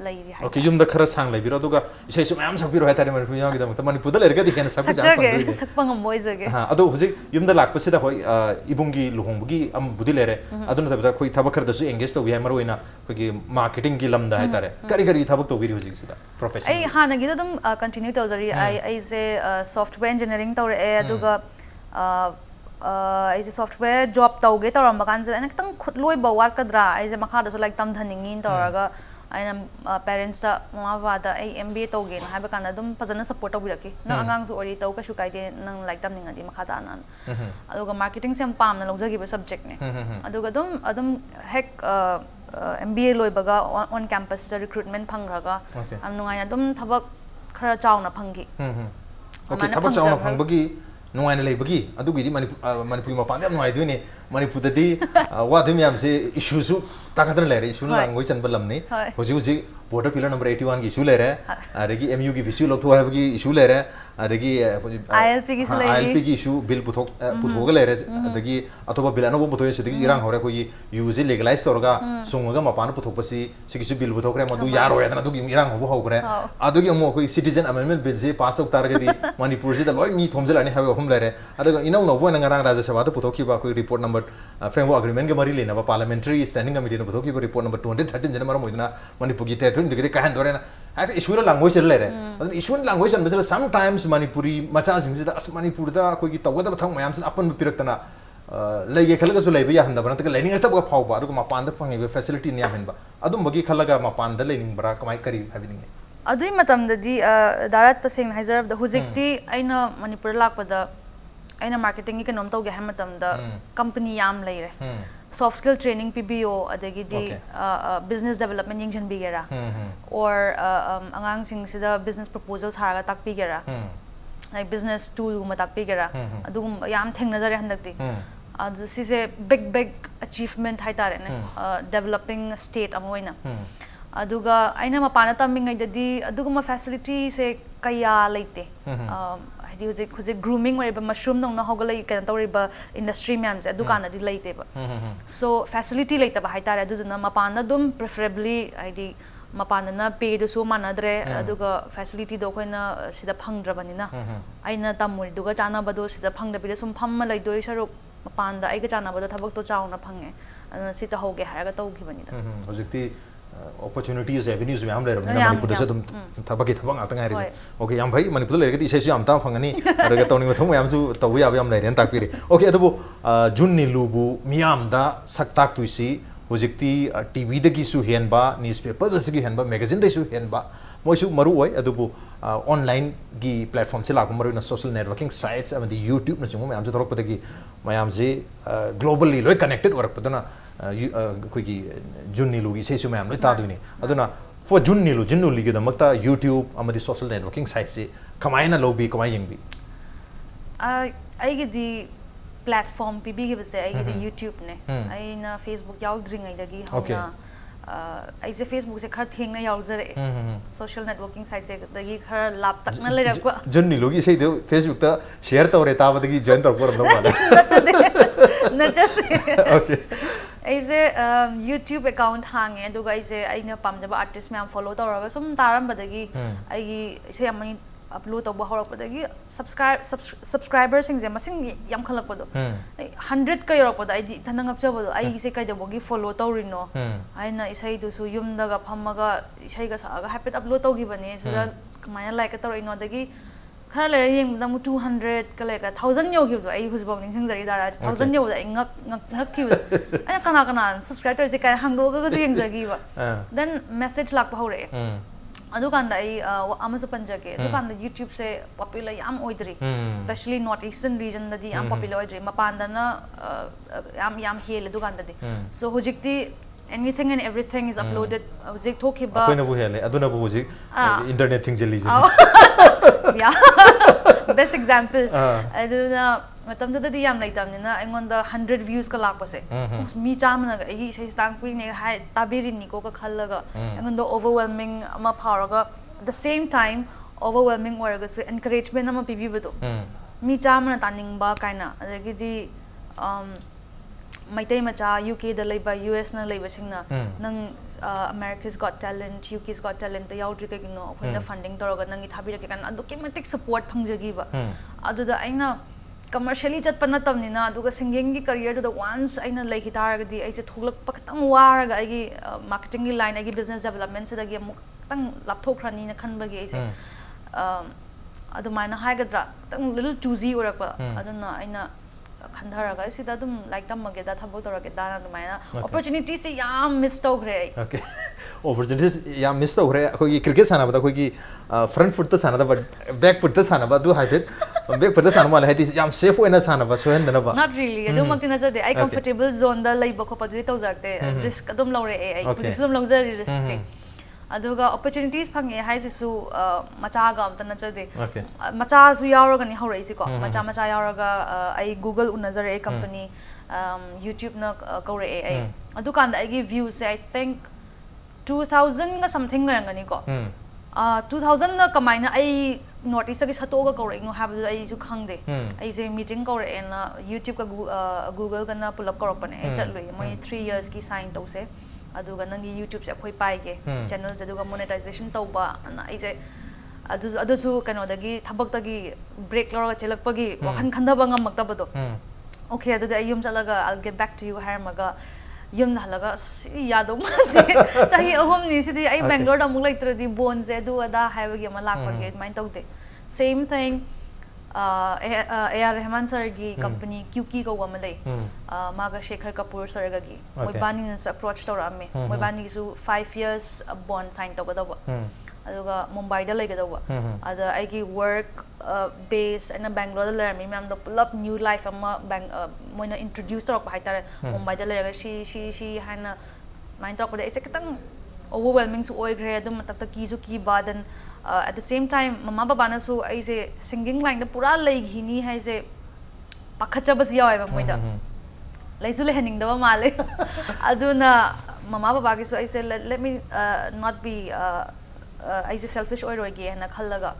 lairi hai okay yum da khara sang lai biro duga isai sum yam sak biro hai tare Manipur yang da Manipur da lerga dikena sak ja pandui sak pangam moi jage ha ado hojik yum da lak pasida hoi ibungi luhong bugi am budi lere aduna tabda khoi thabak khar da su engage to wi mar hoina khoi marketing gi lam da hai tare kari thabak to biri hojik sida profession ai hana gi dum continue to jari ai se software engineering tawre aduga I software job tauge tawram bakan je ana kitang khutloi ba war kadra I je makha da so like tam thaningin tawraga aina parents da mama ba da ai MBA tauge na haba kana dum fazana support tawiraki na angang su ori taw ka shu kaide nang like tam ninga di makha da nan aduga marketing sem pam na lojagi ba subject ne aduga adum hek MBA loi baga on campus da recruitment phangraga am nungai adum thabak khara chawna phanggi okay thabak chawna phangbagi nuai na leibagi adugi di Manipur ma pandam nuai du ne Manipur da di wa dum yam se issue su takadran lere issue language chan balam ne hoji border pillar number 81 gi issue lere adagi MU gi issue lok thwa gi issue lere adagi ILP gi issue bill puthog lere adagi athoba bill ano bo se digi irang hore ko gi use legalize torga sunga ma pan puthok pasi se gi bill puthok re madu yar hoya na du gi irang ho gre adugi mo ko citizen amendment bill je pass tok tar ga di Manipur je da loi mi thomjel ani ha hom lere adaga inau no bo na ngarang Rajya Sabha da puthok ki ba ko report number framework agreement ke mari lena ba parliamentary standing committee no puthok ki report number 213 jana maram moidna Manipur gi tetun digri ka han dore na ai issue language lere adun issue language an besala sometimes Manipuri macha sing da as Manipur da ko gi tawga da thang mayam sin apan pirak tana lege khalaga su leiba ya handa bana ta lening ta ba phau ba ru ma pan da phangi be facility ni amen ba adum bagi khalaga ma pan da lening bra kamai kari habining adui matam da di darat ta sing haizer da hujikti aina Manipur lakpada aina marketing ki kanom tawge hamatam da company yam leire soft skill training PBO adagi di business development yingjan bigera or angang sing sida business proposals haraga tak bigera like business tool ma tak bigera adugum yam thengna jare handakti adu sise big achievement hai tare ne developing state amoina aduga aina mapana tamingai dadi aduguma facility se kaya leite hadi grooming or mushroom no hogalai kan tawriba industry myam se dukana di leite ba so facility leite ba haitare aduna mapana dum preferably hadi mapana na pay do so manadre aduga facility do koina sida phangdrabanina aina tamul duga chana bado sida phangda bi sum phamma lai doi saruk mapanda aiga chana bado thabak to chauna phange sita hoge haraga tawgibanida hojikti opportunities avenues me am le ramna Manipur da dum thabaki thabang atang hai okay yam bhai Manipur le gati isai am ta phangani araga tawni thong yam su tawi yam le ren takpiri okay adabu jun nilubu miam da saktak tuisi hojikti TV da gi su henba newspaper da gi henba magazine da su henba moisu maru oi adabu online gi platform se lagu maru na social networking sites and the YouTube na chungu me am se thorok padagi mayam je globally loi connected work padana ꯑꯩꯈꯣꯏꯒꯤ June ꯅꯤꯂꯨꯒꯤ ꯏꯁꯩꯁꯨ ꯃꯌꯥꯝ ꯂꯣꯏ ꯇꯥꯗꯣꯏꯅꯤ ꯑꯗꯨꯅ for June ꯅꯤꯂꯨꯒꯤꯗꯃꯛꯇ YouTube ꯑꯃꯗꯤ social ꯅꯦꯠꯋꯔꯀꯤꯡ ꯁꯥꯏꯠꯁꯤ ꯀꯃꯥꯏꯅ ꯂꯧꯕꯤ ꯀꯃꯥꯏꯅ ꯌꯦꯡꯕꯤ ꯑꯩꯒꯤꯗꯤ platform ꯄꯤꯕꯤꯈꯤꯕꯁꯦ ꯑꯩꯒꯤꯗꯤ ꯌꯨꯇ꯭ꯌꯨꯕꯅꯦ ꯑꯩꯅ ꯐꯦꯁꯕꯨꯛ ꯌꯥꯎꯗ꯭ꯔꯤꯉꯩꯗꯒꯤ ꯍꯧꯅ ꯑꯩꯁꯦ ꯐꯦꯁꯕꯨꯛꯁꯦ ꯈꯔ ꯊꯦꯡꯅ ꯌꯥꯎꯖꯔꯛꯑꯦ ꯁꯣꯁꯤꯌꯦꯜ ꯅꯦꯠꯋꯔꯀꯤꯡ ꯁꯥꯏꯠꯁꯦꯗꯒꯤ ꯈꯔ ꯂꯥꯞꯇꯛꯅ ꯂꯩꯔꯛꯄ ꯖꯨꯟ ꯅꯤꯂꯨꯒꯤ ꯏꯁꯩꯗꯨ ꯐꯦꯁꯕꯨꯛꯇ ꯁꯦꯌꯔ ꯇꯧꯔꯦ ꯇꯥꯕꯗꯒꯤ ꯖꯣꯏꯟ ꯇꯧꯔꯛꯄ ꯑꯣꯏꯔꯝꯗꯧ ꯃꯥꯜꯂꯦ ꯅꯠꯆꯗꯦ ꯑꯩꯁꯦ ꯌꯨꯇ꯭ꯌꯨꯕ ꯑꯦꯀꯥꯎꯟꯠ ꯍꯥꯡꯉꯦ ꯑꯗꯨꯒ ꯑꯩꯅ ꯄꯥꯝꯖꯕ ꯑꯥꯔꯇꯤꯁ ꯃꯌꯥꯝ ꯐꯣꯂꯣ ꯇꯧꯔꯒ ꯁꯨꯝ ꯇꯥꯔꯝꯕꯗꯒꯤ ꯑꯩꯒꯤ ꯏꯁꯩ ꯑꯃ upload tauba horakpadagi subscribersingse masing yamkhalakpado 100 ka yorakpada ai thana ngapchabado ai se kaidabogi follow tawrino aina isai du su yumdaga phamaga isai ga saga happy upload tawgibani sida kamaina like ka tawrino dagi khara le yeng damu 200 ka like 1000 yogibdo ai husbab ning singzari dara 1000 yobda ai ngak ki ai kana subscriber se kai hangro ga yeng jagi ba then message lakpa hore adukanda ai amasu panjage adukanda YouTube se popular yam oidri especially north eastern region da di yam popular oidri mapandana yam hele adukanda di so hojikti anything and everything is uploaded hojik thokiba akoina bu hele aduna bu hojik internet thing jeli yeah best example aduna matamda da di yam laitamnina aingonda 100 views ka lakpase mi chamna ga ei sei stang pui ne hai tabiri ni ko ka khallaga aingonda overwhelming ama pharaga at the same time overwhelming oraga so encouragement ama pibi bado mi chamna taning ba kaina adagi di maitai macha UK da laiba US na laiba singna nang America's Got Talent UK's Got Talent da yaudri ka gino khoina funding toroga nang ithabira ke kan adukimatic support phangjagi ba aduda aina commercially chat panna tamnina aduga singing gi career da once aina lai hitaraga di aise thoglak pakatang waraga ai marketing gi line ai business development se da gi tang lapthokrani na khanbagi aise adumaina haigadra tang little choosy orakpa aduna aina khandharaga sida dum like tamage da thabo torage da na dumaina opportunities se yam miss togre okay opportunities yam miss togre khoi cricket sana bada khoi gi front foot ta sana da back foot ta sana ba du haibet back foot ta sana mala hati yam safe oina sana ba so hendana ba not really adu makti na jade ai comfortable zone da laiba khopa du tawjakte risk adum lawre ai position lawjari risk aduga opportunities phange haisisu macha ga amta na jade macha su yauraga ni haurai si ko macha yauraga ai Google unazare a company YouTube na kaure ai adukan da ai gi views I think 2000 ga something rangani ko 2000 na kamaina ai notice ga sato ga kaure no have ai ju khangde ai je meeting kaure na YouTube ka Google ga na pull up karopane ai chatloi moi 3 years ki sign tause aduga nangi YouTube se khoi paige channel se aduga monetization tauba na aise adu su kano dagi thabak tagi break lora chelakpagi wakhan khandaba ngamak tabado okay adu da yum chalaga I'll get back to you harmaga yum halaga yadom chahi ahom ni sidi ai Bangalore da muk laitradi bon se adu ada haibagi ma lakpagi main taude same thing A.R. Rahman sir gi company QQ ko wamalay maga Shekhar Kapoor sir gi moi bani na approach to ramme moi bani su 5 years bond sign to gadawa aduga Mumbai da lai gadawa ada ai gi work base in Bangalore da lermi mam da pull up new life ama moina introduce to ko haitare Mumbai da lai ga she hana mind talk da ise kitang overwhelming su oi gre adum takta ki su ki badan at the same time mama baba na su aise singing line da pura lai ghini hai se pakhacha bas yaw ai ba moida laisu le hening da male aduna mama baba gi su aise let me not be aise selfish oi roi ge na khallaga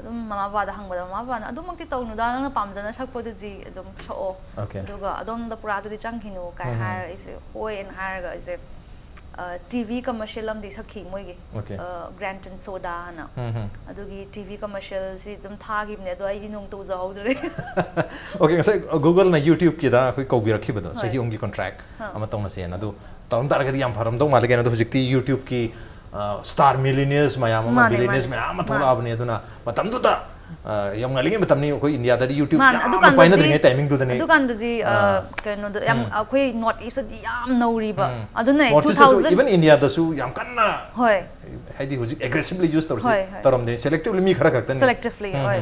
adum mama baba da hangba da mama baba na adum makti tawnu da na pamjana sakpo du ji adum so aduga adom da pura du chang hinu kai har aise oi en har ga aise TV commercial am di sakhi moige Grant and Soda na adugi TV commercial si dum thagi ne do ai nong to za hodre okay ngasai Google na YouTube ki da khoi kobi rakhi bado sahi ongi contract ama tong na se na du taun tar ga di yam pharam dong male ga na do hojikti YouTube ki star millionaires mayam ama billionaires mayam thola abne aduna matam du da yam ngali matam ni koi India da YouTube yam paina dringe timing du da ne adukan da di kano da yam koi north east di yam nauri ba aduna 2000 even India da su yam kanna hoi haidi huji aggressively use Hoi, torsi hoi. taramde selectively mi khara khaktan selectively oi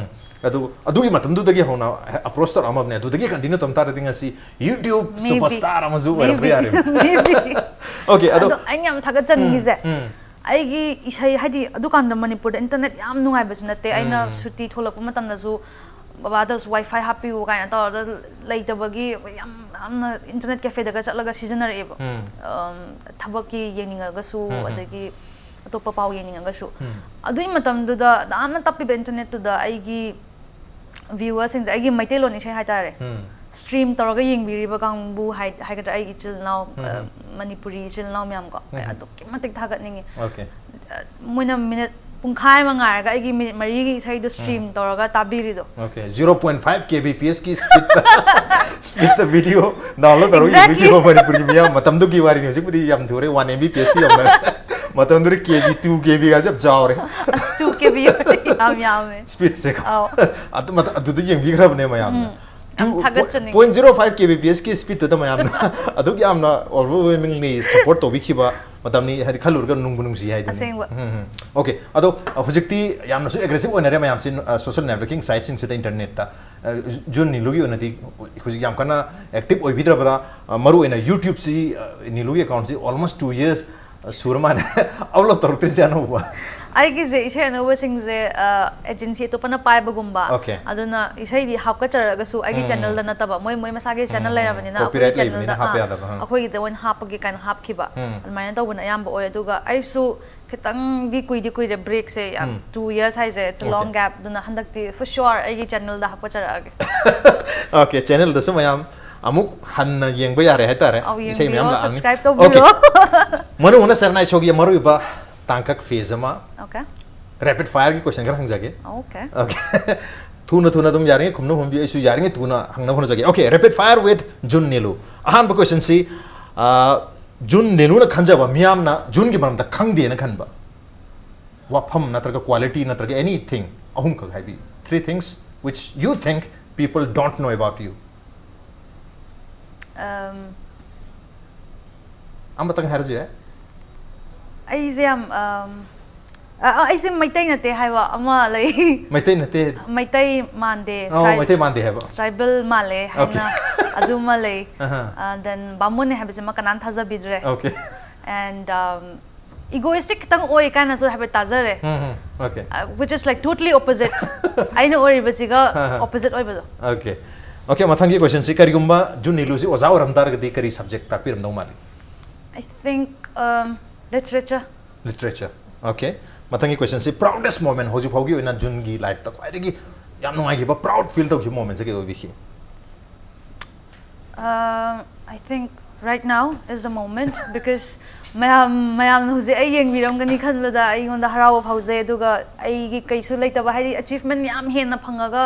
adu gi matam du dagi hona approach tor amab ne adu dagi continue tam tar dinga si YouTube Maybe. superstar amazu wara yare maybe okay adu ai yam thagat chan ni je ai gi isai hadi adu kan da manipur da internet yam nungai bas natte aina suti tholak pa matam na su baba da wifi happy wo kaina ta laita bagi yam amna internet cafe daga chatlaga seasoner e thabaki yeninga ga su adagi atopa pau yeninga ga su adui matam du da amna tapi be internet tu da ai gi viewers sing ai gi maitelo ni sai haitare stream toroga yengbiriba kangbu haigata ai chil now manipuri chil now myam ko adu kimatik thagat ningi okay moina minute pungkhai mangar ga ai minute mari gi sai do stream toroga tabiri do okay 0.5 kbps ki speed the video download karo ye video manipuri mi matam du gi wari ni sik pudi yam thore 1 mbps ki yam matam du kb 2 kb ga jab jawre 2 kb yam speed se adu mat adu du yeng bi grab ne mayam 2.05 kbps ki speed to mayam adu gi amna overwhelmingly support to bikiba matamni hadi khalur ga nung bunung si hai dini okay ado hojikti yamna su aggressive onare mayam sin social networking sites sin se internet ta jun ni lugi onati hojik yam kana active oi bidra bada maru ena YouTube si ni lugi account si almost 2 years surman upload tortri jana huwa ai gi je isai no wasing je agency to pana pai bagumba aduna isai di hapka charaga su ai gi channel da nataba moi masa gi channel lai rabani na copyright lai ni na hap ya da akoi de one hap gi kan hap khiba almaina to buna yam bo oi aduga ai su khitang di kui de break se 2 years hai je it's a long gap duna handak ti for sure ai gi channel da hapka charaga okay channel da su mayam amuk hanna yengba yare hai tare isai myam la subscribe to biro manu hona sarnai chogi maru ba tangkak phase ma okay rapid fire ki question kar hang jage okay okay thuna dum yaringe khumno humbi isu yaringe tuna hangna hono jage okay rapid fire with Jun Nilu ahan ba question si Jun Nilu na khanjaba miyam na Jun gi banam da khangde na khanba wafam natraga quality natraga anything ahum ka haibi 3 things which you think people don't know about you am batang harje hai ai jam ai jam maitai na te haiwa ama lai maitai na te maitai mande maitai mande haiba tribal male haina adu male then bamun ne habise ma kanan thaja bidre okay and egoistic tang oi kana so habe tazare okay which is like totally opposite I know ori basiga opposite oi bado okay okay mathangi question si kari gumba Jun Nilu si oza oram tar gadi kari subject ta piram dau mali I think literature okay mathangi question si proudest moment hoji phaugi oina Jun gi life ta kwai gi yam nungai gi ba proud feel to gi moment se ke obi ki I think right now is the moment because mayam hoje ai yeng biram gani khan bada ai ngonda harawa phauze aduga ai gi kaisu leita ba hai achievement yam hen na phangaga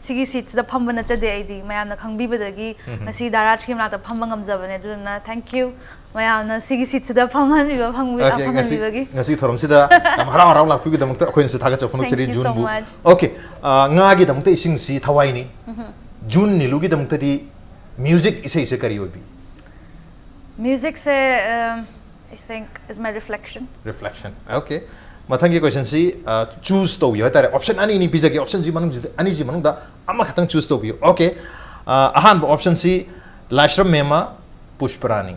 sigi seats da phamba na chade ai di mayam na khangbi badagi nasi daraj kim na ta phamba ngamjabane aduna thank you mayam na sigi seats da phaman bi phangbi aphaman bi bagi ngasi thorom sida am haraw lakpi gi damukta akoin se thaga chapon cheri Jun bu okay nga gi damukta ising si thawai ni Jun Nilu gi damukta di music isai se kari obi music se I think is my reflection okay mathangi question si choose to yo tare option ani ni pizagi option ji manung da ama khatang choose to bi okay ahan option si Lashram Mema Pushparani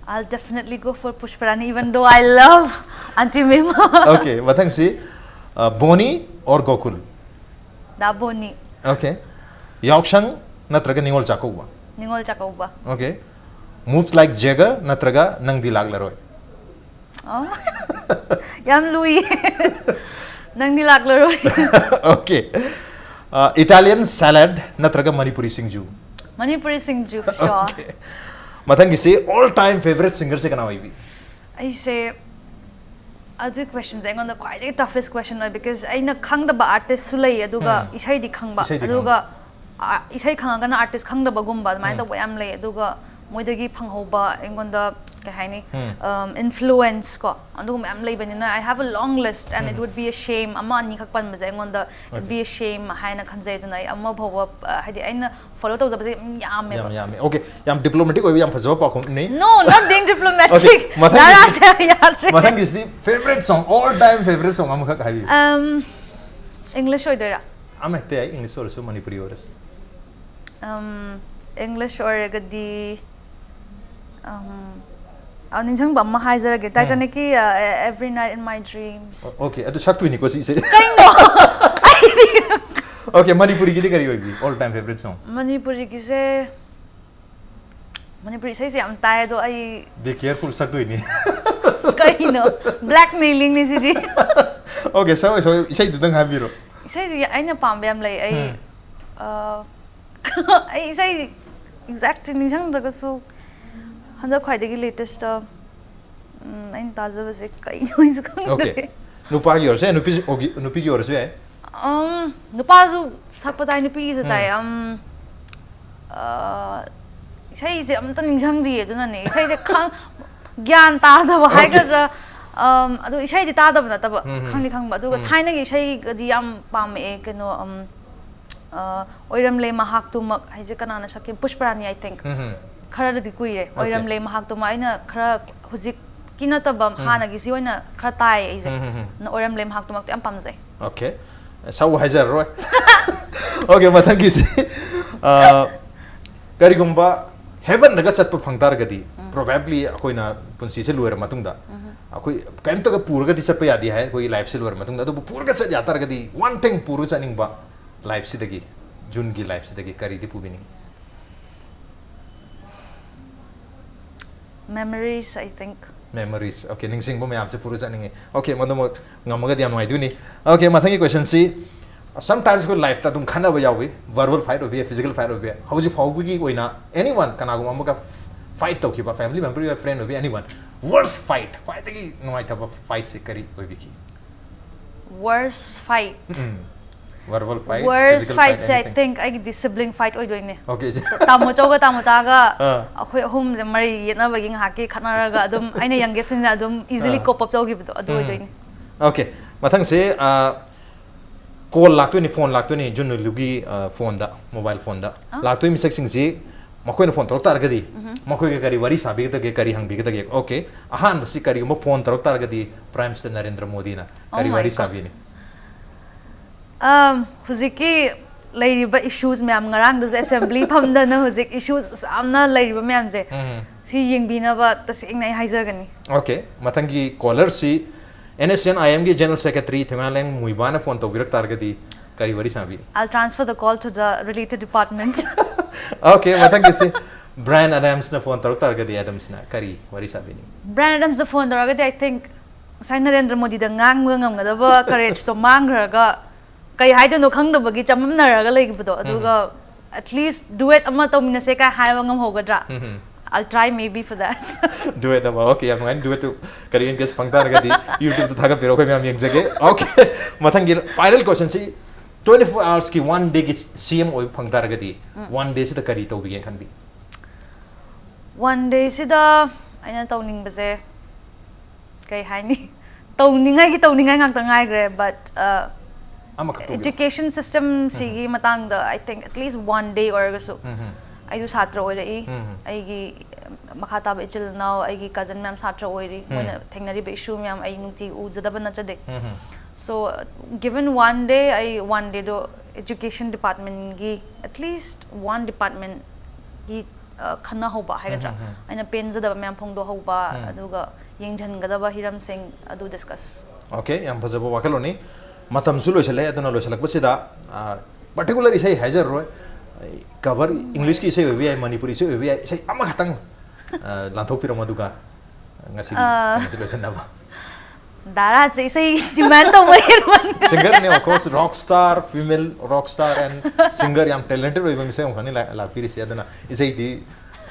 I'll definitely go for Pushparani even though I love Auntie Mema okay mathang si Boni or Gokul da Boni okay Yaukshang natraga Ningol Chakouba okay moves like Jagger natraga Nangdi Laglaroi oh yam Louis Nangdi Laglaroi okay Italian salad natraga Manipuri Singju for sure okay mathangi se all time favorite singer se kana hoibi I say other questions I on the quite toughest question because I na khang da artist sulai aduga isai di khang ba aduga isai khang ga na artist khang da bagum ba mai da yam lai aduga moidagi phanghoba engon da kahaini influence ko adu ma'am leibanina I have a long list and it would be a shame amma ani khak pan maze ngonda it'd be a shame haina khanjai duna amma bhawa hadi aina follow to jabaje yam okay yam diplomatic oi yam phajaba pa khum nei no not being diplomatic okay mathang is the favorite song all time favorite song am khak habi English oi dera am hete ai English or so Manipuri or English or gadi ninjang ba ma haizer ge Titanic ki every night in my dreams okay adu saktu ni ko si se kaingo okay Manipuri ki kari hobi all time favorite song Manipuri ki se Manipuri sai se am tai do ai be careful saktu ni kaino blackmailing ni si di okay so isai du dang habiro isai du aina pambe am lai ai ai isai exact ninjang daga su handa khwaidagi latest ain taza base kai noi su kang okay nupa yor se nupi yor se nupa su sakpatai nupi su tai sai se am tan ninjang di aduna ne sai de khang gyan ta da ba hai ga adu isai di ta da ba ta ba khang di khang ba adu ga thaina gi isai ga di am pam e keno oiram le mahak tu mak hai je kana na sakim pushparani I think khara di kuire oiram le mahak to maina khara hujik kina tabam hana gi siwana khara tai ise na oiram le mahak to mak am pamjai okay sau hajar roi okay mathang gi si kari gumba heaven daga chatpa phangtar gadi probably akoina punsi se luer matungda akoi kaim to ga purga di chatpa yadi hai koi life se luer matungda to purga chat yatar gadi one thing puru chaning ba life se dagi jun gi life se dagi kari di pubini memories I think memories okay ning sing bo me apse puru chaning okay madamo ngamaga diam ngai duni okay mathangi question si sometimes ko life ta dum khana ba yawi verbal fight obi physical fight obi hauji phaugi gi oina anyone kana go amuga fight to ki ba family member your friend obi anyone worst fight kwai tagi noi ta ba fight se kari obi ki worst fight verbal fight worst fight I think I the sibling fight oi doine okay tamo chaga akhoi hum je mari yena bagi ngaki khanaraga adum aina youngest na adum easily cope up togi bido adu oi doine okay mathang se call lakto ni phone lakto ni jun lugi phone da mobile phone da lakto mi section si makoi na phone tor tar gadi makoi ke kari wari sabi ke kari hang bi ke okay ahan si kari mo phone tor tar gadi prime minister Narendra Modi na kari wari sabi ni huziki lairiba issues myam ngarang du assembly phamda na huzik issues amna lairiba myam je si yengbina ba tasing nai haizagani okay mathangi caller si NSN IM ge general secretary Thimaleng Muibana phone to virak targadi kari wari sabi I'll transfer the call to the related department okay mathangi si Brian Adams na phone targadi Adams na kari wari sabi ni Brian Adams the phone targadi I think sai Narendra Modi da ngang ngamgadaba courage to mangraga kai haida no khang da bagi chamamnaraga legibudo aduga at least do it amma to minase ka haiwa ngam hogadra I'll try maybe for that do it okay I'm going to do it to Korean guest pangtar gadi YouTube to thagar pero ko me am yeng jage okay mathangi final question si 24 hours ki one day ki CM oi pangtar gadi one day si da kari to begin kan bi one day si da aina tawning base kai haini tawningai ngak tangai gre but education system sigi matang da I think at least one day or so I do satra oi rai ai gi makhata ba ichil now ai gi cousin ma'am satra oi ri moina thengnari be issue ma'am ai nungti u jadaba na chade so given one day do education department gi at least one department gi khana hoba haigadra aina pen jadaba ma'am phongdo hoba aduga yengjan gadaba hiram sing adu discuss okay yam phajabo wakaloni matam su loisale aduna loisalak basida particularly say hajar roi cover English ki say obi ai Manipuri say obi ai say ama khatang lanthok pira maduga ngasi di loisan na ba dara say demand to mai singer ne of course rock star female rock star and singer yam talented oi ba misai khani la piri se aduna isai di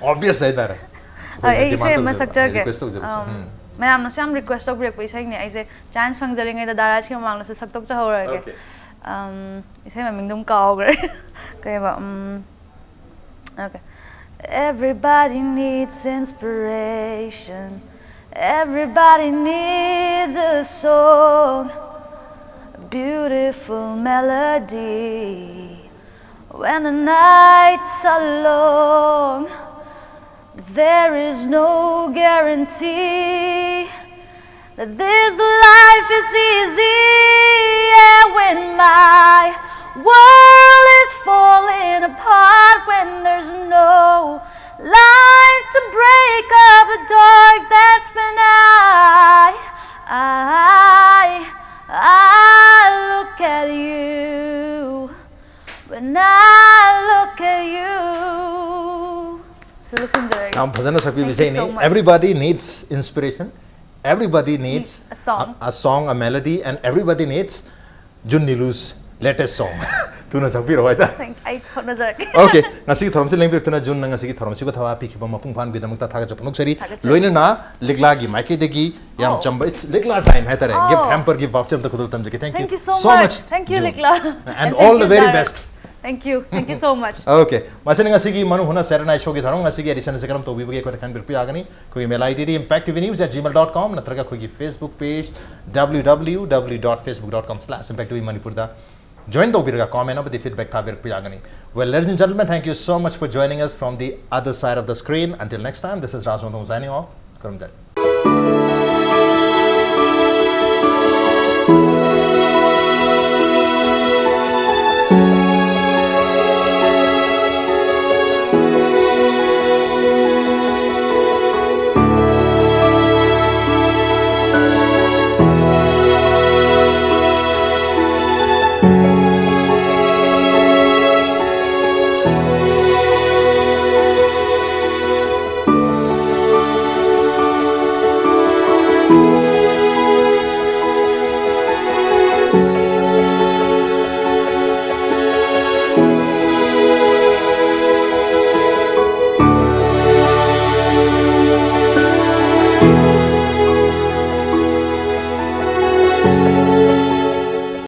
obvious sai dara ai say masakta ge मैं आपने से हम request of break पैसा ही नहीं ऐसे chance function जरेंगे तो दाराज के मांगने से सकतो चाह रहा है इसे मैं मिंगदम काओ गए कहीं बा okay Everybody needs inspiration. Everybody needs a song, a beautiful melody. When the nights are long, there is no guarantee that this life is easy. Yeah, when my world is falling apart, when there's no light to break up the dark that's been I look at you. When I look at you. So listen to it. Now, Bhajana Sakhi Thank Vijay you so ne, much. everybody needs inspiration. Everybody needs a song. a song, a melody, and everybody needs Jun Nilu's latest song. Tuna sakpi ro aita. I thought was like. Okay, ngasi thorom se lengbi tuna Jun ngasi thorom se ko thawa pi khiba mapung phan bidam ta thaga chapnuk sari. Loina na ligla gi maike degi yam chamba. It's ligla time hai tare. Give hamper give voucher ta kudul tamje. Thank you so much. Thank you, Ligla. And all the very best. Thank you. Thank you so much. Okay. Masih ngasi gi manu huna Saturday show gi tharom ngasi gi edition se karam to bi bagi ko kan birpi agani. Koi email ID di impactvnews@gmail.com natraga koi gi Facebook page www.facebook.com/impactvmanipur da. Join the Obirga comment about the feedback tabir piyagani. Well, ladies and gentlemen, thank you so much for joining us from the other side of the screen. Until next time, this is Rajwandam signing off. Karam Jari.